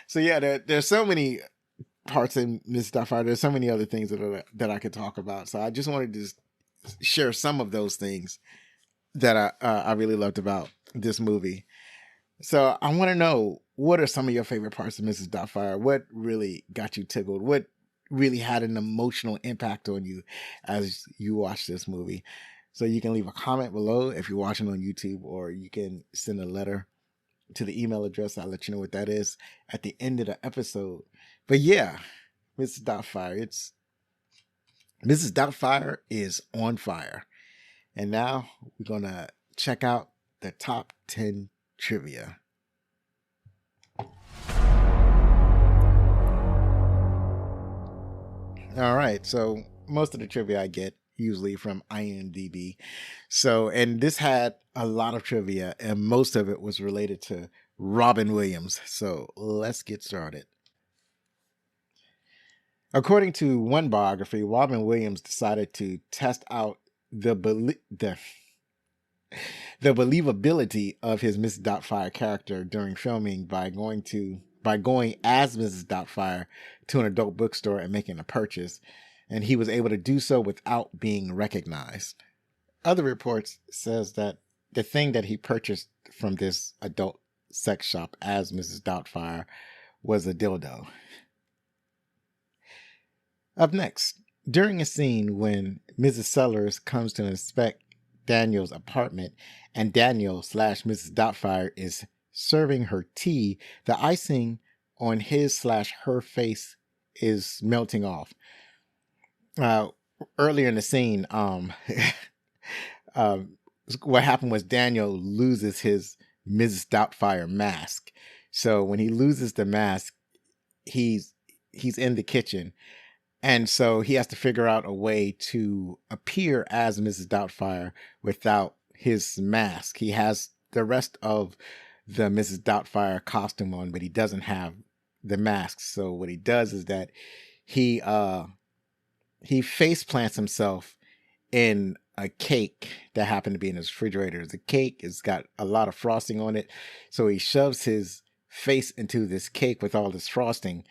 So yeah, there's so many parts in Mrs. Doubtfire. There's so many other things that I could talk about. So I just wanted to share some of those things that I really loved about this movie. So I want to know, what are some of your favorite parts of Mrs. Doubtfire? What really got you tickled? What really had an emotional impact on you as you watched this movie? So you can leave a comment below if you're watching on YouTube, or you can send a letter to the email address. I'll let you know what that is at the end of the episode. But yeah, Mrs. Doubtfire. Mrs. Doubtfire is on fire. And now we're going to check out the top 10 trivia. All right, so most of the trivia I get usually from IMDb. So, and this had a lot of trivia, and most of it was related to Robin Williams. So let's get started. According to one biography, Robin Williams decided to test out the believability of his Mrs. Doubtfire character during filming by going as Mrs. Doubtfire to an adult bookstore and making a purchase, and he was able to do so without being recognized. Other reports says that the thing that he purchased from this adult sex shop as Mrs. Doubtfire was a dildo. Up next, during a scene when Mrs. Sellers comes to inspect Daniel's apartment and Daniel/Mrs. Doubtfire is serving her tea, the icing on his/her face is melting off. Earlier in the scene, what happened was Daniel loses his Mrs. Doubtfire mask. So when he loses the mask, he's in the kitchen. And so he has to figure out a way to appear as Mrs. Doubtfire without his mask. He has the rest of the Mrs. Doubtfire costume on, but he doesn't have the mask. So what he does is that he face plants himself in a cake that happened to be in his refrigerator. The cake has got a lot of frosting on it. So he shoves his face into this cake with all this frosting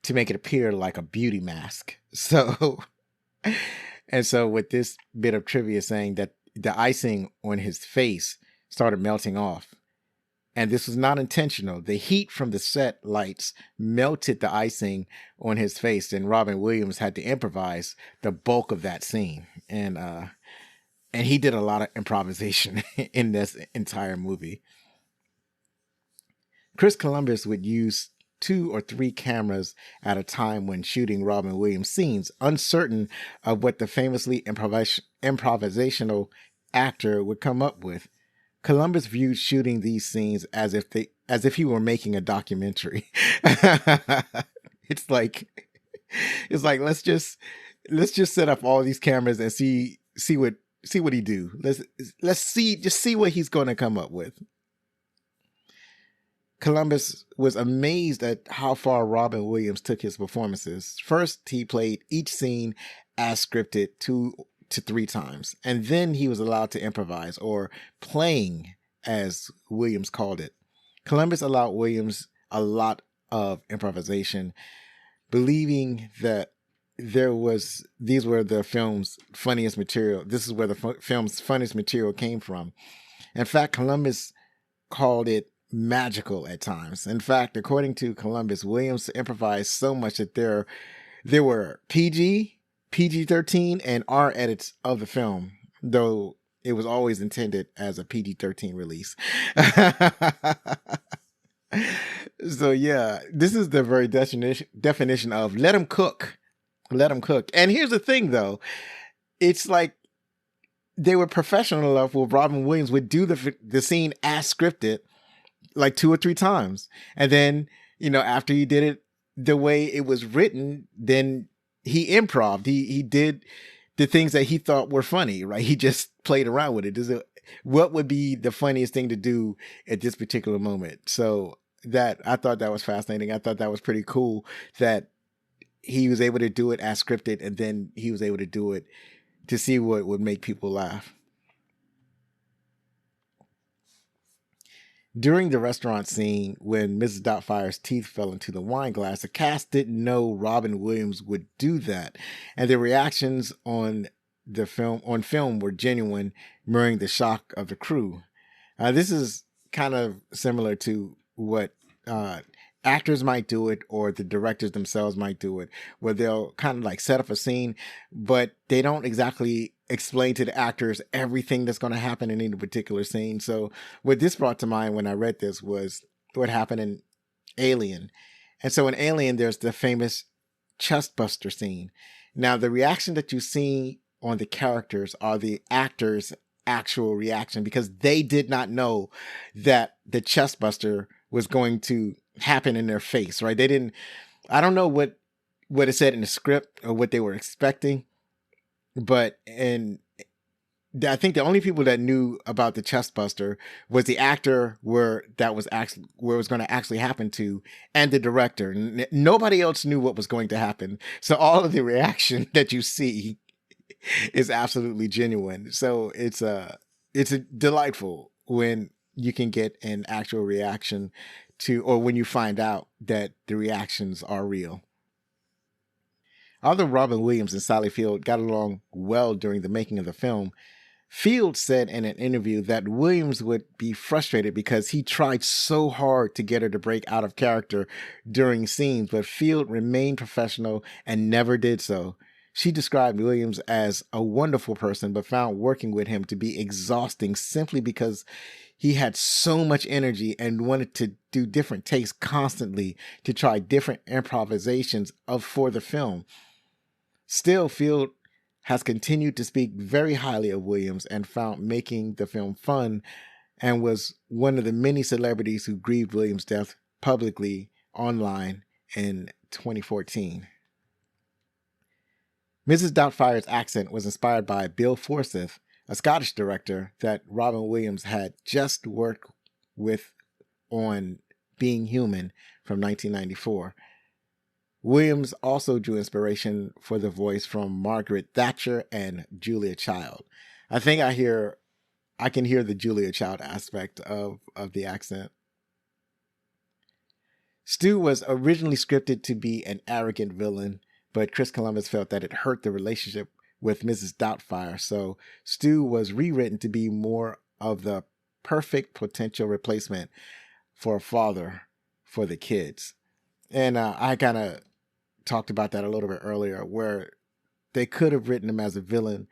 to make it appear like a beauty mask. So with this bit of trivia saying that the icing on his face started melting off. And this was not intentional. The heat from the set lights melted the icing on his face, and Robin Williams had to improvise the bulk of that scene. And he did a lot of improvisation in this entire movie. Chris Columbus would use 2 or 3 cameras at a time when shooting Robin Williams scenes, uncertain of what the famously improvisational actor would come up with. Columbus viewed shooting these scenes as if he were making a documentary. It's like let's just set up all these cameras and see what he do. Let's see what he's going to come up with. Columbus was amazed at how far Robin Williams took his performances. First, he played each scene as scripted 2 to 3 times, and then he was allowed to improvise, or playing, as Williams called it. Columbus allowed Williams a lot of improvisation, believing that these were the film's funniest material. This is where the film's funniest material came from. In fact, Columbus called it magical at times. In fact, according to Columbus, Williams improvised so much that there were PG, PG-13 and R edits of the film, though it was always intended as a PG-13 release. So yeah, this is the very definition of let them cook. Let them cook. And here's the thing though. It's like they were professional enough where Robin Williams would do the scene as scripted like 2 or 3 times. And then, after he did it the way it was written, then he improv'd. He did the things that he thought were funny, right? He just played around with it. What would be the funniest thing to do at this particular moment? So I thought that was fascinating. I thought that was pretty cool that he was able to do it as scripted, and then he was able to do it to see what would make people laugh. During the restaurant scene, when Mrs. Doubtfire's teeth fell into the wine glass, the cast didn't know Robin Williams would do that, and the reactions on film were genuine, mirroring the shock of the crew. This is kind of similar to what actors might do it, or the directors themselves might do it, where they'll kind of like set up a scene, but they don't exactly explain to the actors everything that's going to happen in any particular scene. So what this brought to mind when I read this was what happened in Alien. And so in Alien, there's the famous chest buster scene. Now, the reaction that you see on the characters are the actors' actual reaction, because they did not know that the chest buster was going to happen in their face, right? I don't know what it said in the script or what they were expecting, but I think the only people that knew about the chest buster was the actor where it was going to actually happen to, and the director. Nobody else knew what was going to happen. So all of the reaction that you see is absolutely genuine. So it's delightful when you can get an actual reaction to, or when you find out that the reactions are real. Although Robin Williams and Sally Field got along well during the making of the film, Field said in an interview that Williams would be frustrated because he tried so hard to get her to break out of character during scenes, but Field remained professional and never did so. She described Williams as a wonderful person, but found working with him to be exhausting simply because he had so much energy and wanted to do different takes constantly to try different improvisations for the film. Still, Field has continued to speak very highly of Williams and found making the film fun, and was one of the many celebrities who grieved Williams' death publicly online in 2014. Mrs. Doubtfire's accent was inspired by Bill Forsyth, a Scottish director that Robin Williams had just worked with on Being Human from 1994. Williams also drew inspiration for the voice from Margaret Thatcher and Julia Child. I think I can hear the Julia Child aspect of the accent. Stu was originally scripted to be an arrogant villain, but Chris Columbus felt that it hurt the relationship with Mrs. Doubtfire, so Stu was rewritten to be more of the perfect potential replacement for a father for the kids. And I kind of talked about that a little bit earlier, where they could have written him as a villain,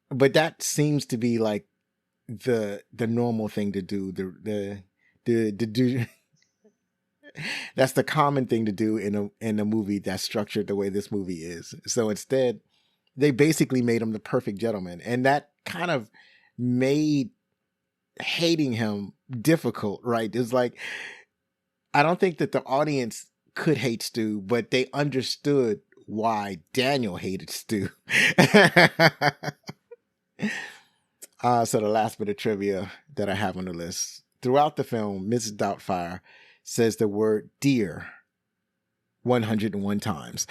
but that seems to be like the normal thing to do. The that's the common thing to do in a movie that's structured the way this movie is. So instead, they basically made him the perfect gentleman, and that kind of made hating him difficult, right? It's like, I don't think that the audience could hate Stu, but they understood why Daniel hated Stu. So the last bit of trivia that I have on the list. Throughout the film, Mrs. Doubtfire says the word dear 101 times.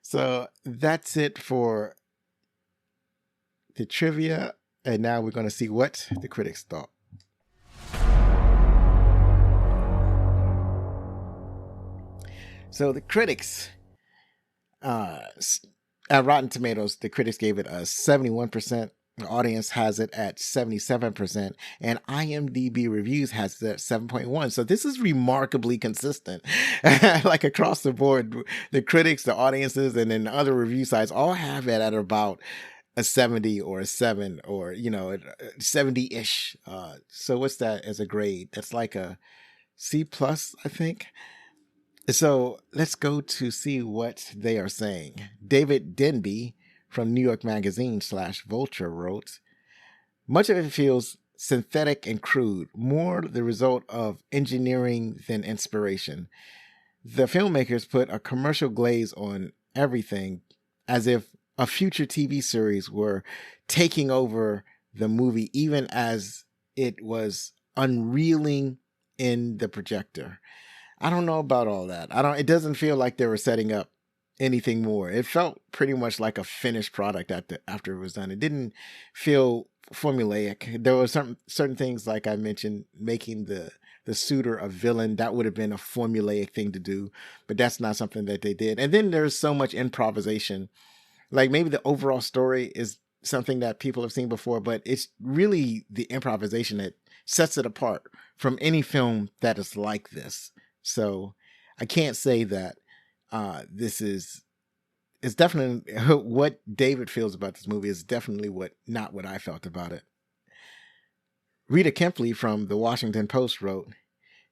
So that's it for the trivia. And now we're going to see what the critics thought. So the critics, at Rotten Tomatoes, the critics gave it a 71% The audience has it at 77%, and IMDb reviews has it at 7.1. So this is remarkably consistent. Like across the board, the critics, the audiences, and then other review sites all have it at about a 70 or a 7, or 70-ish. So what's that as a grade? That's like a C plus, I think. So let's go to see what they are saying. David Denby from New York Magazine /Vulture wrote, much of it feels synthetic and crude, more the result of engineering than inspiration. The filmmakers put a commercial glaze on everything, as if a future TV series were taking over the movie, even as it was unreeling in the projector. I don't know about all that. It doesn't feel like they were setting up anything more. It felt pretty much like a finished product after it was done. It didn't feel formulaic. There were certain things, like I mentioned, making the suitor a villain. That would have been a formulaic thing to do, but that's not something that they did. And then there's so much improvisation. Like maybe the overall story is something that people have seen before, but it's really the improvisation that sets it apart from any film that is like this. So I can't say that this is definitely what David feels about this movie is definitely not what I felt about it. Rita Kempley from the Washington Post wrote,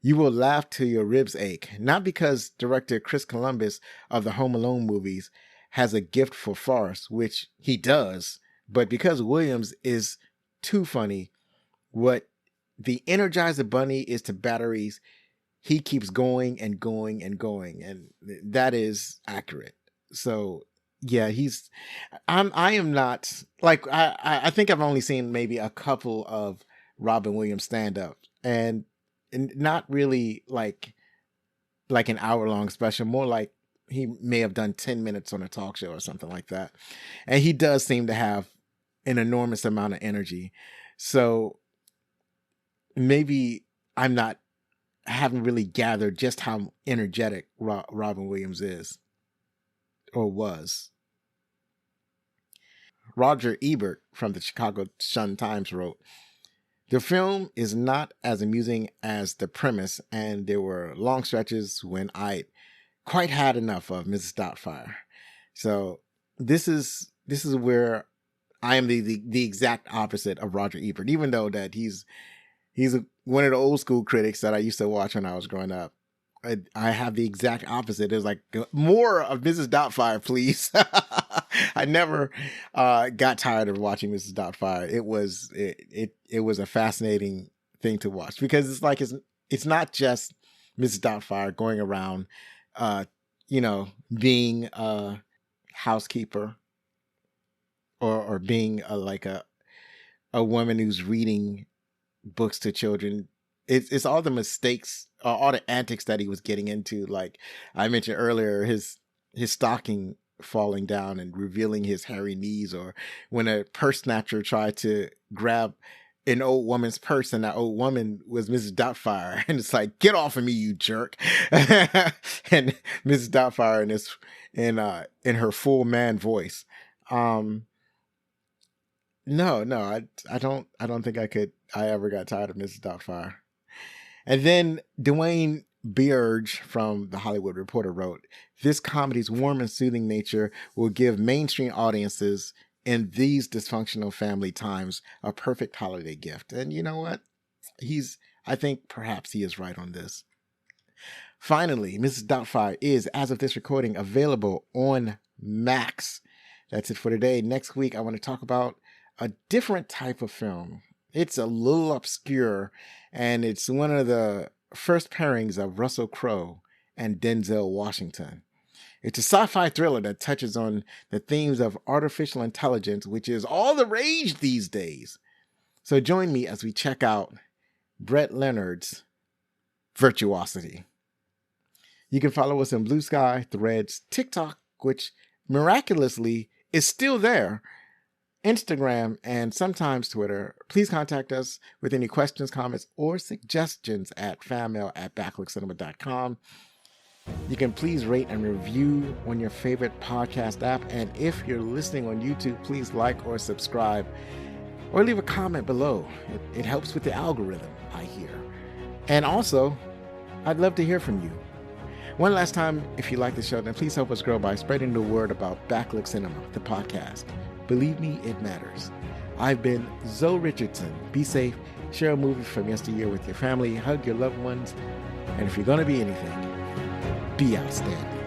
you will laugh till your ribs ache, not because director Chris Columbus of the Home Alone movies has a gift for farce, which he does, but because Williams is too funny. What the Energizer Bunny is to batteries, he keeps going and going and going, and that is accurate. So yeah, I am not like, I think I've only seen maybe a couple of Robin Williams stand-up, and not really like an hour-long special, more like he may have done 10 minutes on a talk show or something like that. And he does seem to have an enormous amount of energy. So maybe haven't really gathered just how energetic Robin Williams is or was. Roger Ebert from the Chicago Sun-Times wrote, the film is not as amusing as the premise, and there were long stretches when I quite had enough of Mrs. Doubtfire. So this is where I am the exact opposite of Roger Ebert, even though that he's one of the old school critics that I used to watch when I was growing up. I have the exact opposite. It was like, more of Mrs. Doubtfire, please. I never got tired of watching Mrs. Doubtfire. It was a fascinating thing to watch, because it's like it's not just Mrs. Doubtfire going around, being a housekeeper or being a woman who's reading books to children. It's all the mistakes, all the antics that he was getting into. Like I mentioned earlier, his stocking falling down and revealing his hairy knees, or when a purse snatcher tried to grab an old woman's purse, and that old woman was Mrs. Doubtfire, and it's like, get off of me, you jerk. And Mrs. Doubtfire in her full man voice. No, I don't think I ever got tired of Mrs. Doubtfire. And then Dwayne Beerge from The Hollywood Reporter wrote, this comedy's warm and soothing nature will give mainstream audiences in these dysfunctional family times a perfect holiday gift. And you know what? I think perhaps he is right on this. Finally, Mrs. Doubtfire is, as of this recording, available on Max. That's it for today. Next week, I want to talk about a different type of film. It's a little obscure, and it's one of the first pairings of Russell Crowe and Denzel Washington. It's a sci-fi thriller that touches on the themes of artificial intelligence, which is all the rage these days. So join me as we check out Brett Leonard's Virtuosity. You can follow us on Blue Sky, Threads, TikTok, which miraculously is still there, Instagram, and sometimes Twitter. Please contact us with any questions, comments, or suggestions at fanmail@backlookcinema.com. You can please rate and review on your favorite podcast app. And if you're listening on YouTube, please like or subscribe. or leave a comment below. It helps with the algorithm, I hear. And also, I'd love to hear from you. One last time, if you like the show, then please help us grow by spreading the word about Backlook Cinema, the podcast. Believe me, it matters. I've been Zoe Richardson. Be safe, share a movie from yesteryear with your family, hug your loved ones, and if you're going to be anything, be outstanding.